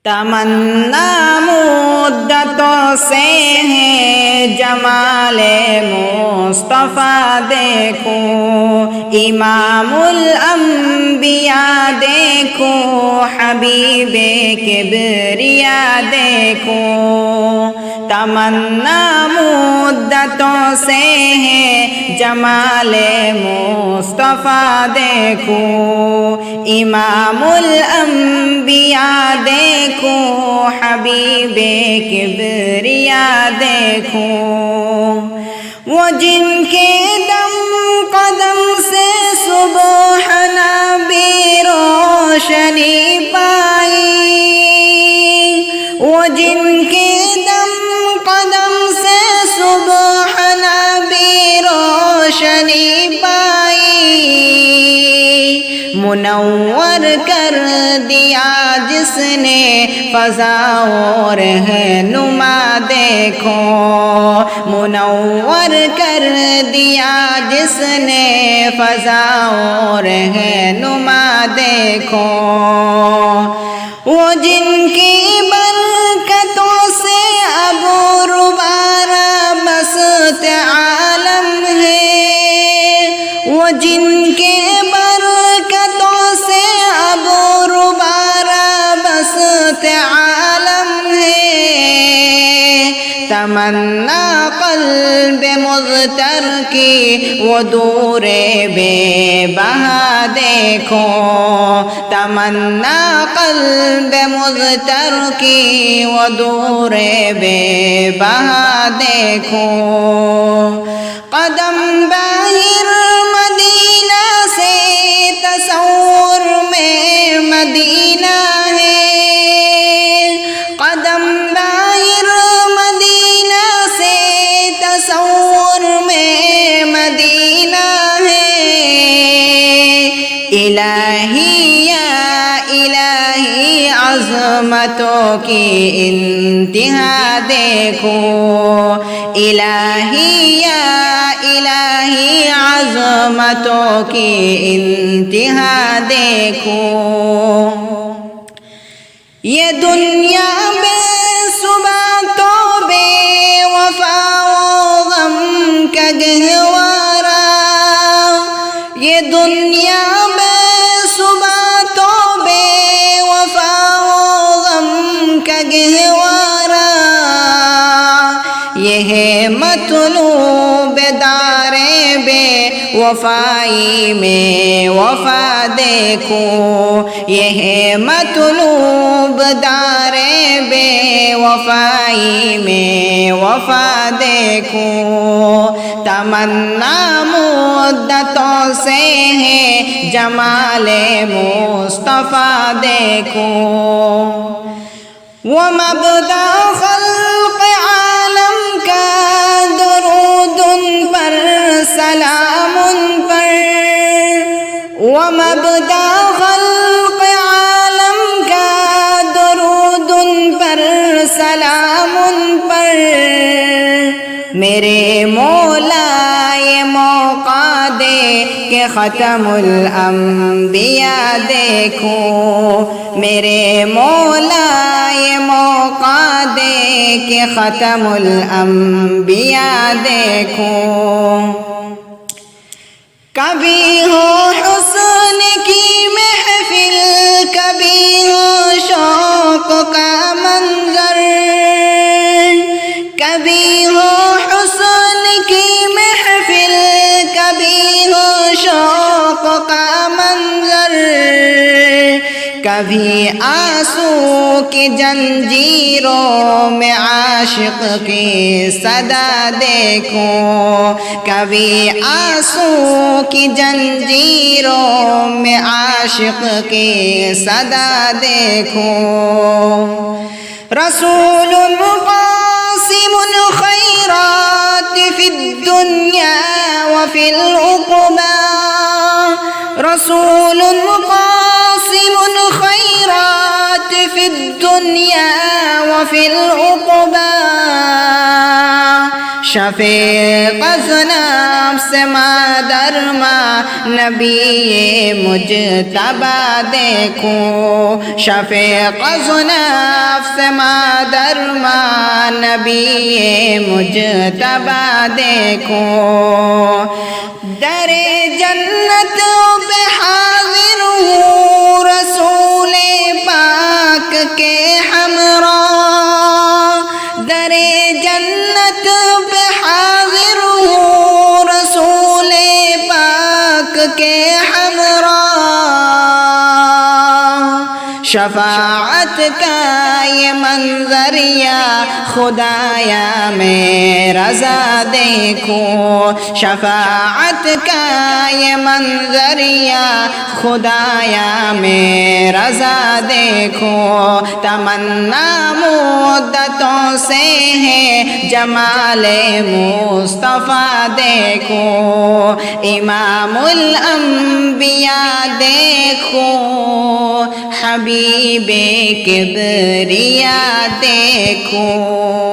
تمنا مدتوں سے ہے جمال مصطفیٰ دیکھوں، امام الانبیاء دیکھوں، حبیب کبریا دیکھوں۔ تمنا مدتوں سے ہے جمال مصطفیٰ دیکھوں، امام الانبیاء دیکھوں، حبیب کبریا دیکھوں۔ وہ جن کے دم قدم سے صبح نبی روشنی پائی، وہ جن کے دم قدم سے صبح نبی روشنی پائی، منور کر دیا جس نے فضا و رہنما دیکھو، منور کر دیا جس نے فضا و رہنما دیکھو۔ وہ جن کی برکتوں سے اب روبارہ مست عالم ہے، وہ جن کے برکتوں سے اب روبارہ مست عالم ہے، تمنا قلب مضطر کی وہ دور بے بہا دیکھو، تمنا قلب مضطر کی وہ دور بے بہا دیکھو۔ قدم باہر مدینہ سے تصور میں مدینہ ہے، قدم باہر مدینہ سے تصور میں مدینہ ہے، الہی یا الہی عظمتوں کی انتہا دیکھو، الہی یا الہی عظمتوں کی انتہا دیکھو۔ یہ دنیا بے صبح تو بے وفا و غم کا گہوارہ، یہ دنیا بے صبح تو بے وفا و غم کا گہوارہ، یہ ہے مطلوب دار بے وفائی میں وفا دیکھو، یہ ہے مطلوب دار بے وفائی میں وفا دیکھو۔ تمنا مدتوں سے ہے جمال مصطفیٰ دیکھو، وہ مبدأ خلق عالم کا درود ان پر سلام ان پر، وہ مبدأ خلق عالم کا درود ان پر سلام ان پر، میرے مولا یہ موقع دے کہ ختم الانبیاء دیکھو، میرے مولا یہ موقع دے کہ ختم الانبیاء دیکھو۔ کبھی ہو حسن کی محفل، کبھی ہو شوق کا منظر، کبھی ہو حسن کی محفل، کبھی ہو شوق کا منظر، کبھی آنسو کی جنجیروں میں عاشق کی صدا دیکھو، کبھی آنسو کی جنجیروں میں عاشق کی صدا دیکھو۔ رسول قاسم الخیرات فی الدنیا وفی العقبى، رسول قاسم الخیرات فی الدنیا وفی العقبى، شفیق از نفس مادر ماں نبی مجتبی دیکھو، شفیق از نفس مادر ماں نبی مجتبی دیکھو، در جنت پہ حاضر ہوں رسول پاک کے ہمراہ، در جنت پہ حاضر ہوں رسول پاک کے ہمراہ، شفاعت کا یہ منظر یا خدایا میں رضا دیکھوں، شفاعت کا یہ منظر یا خدایا میں رضا دیکھوں، تمنا مدتوں سے ہے جمال مصطفیٰ دیکھوں، امام الانبیاء دیکھوں، حبیب کبریا دیکھوں۔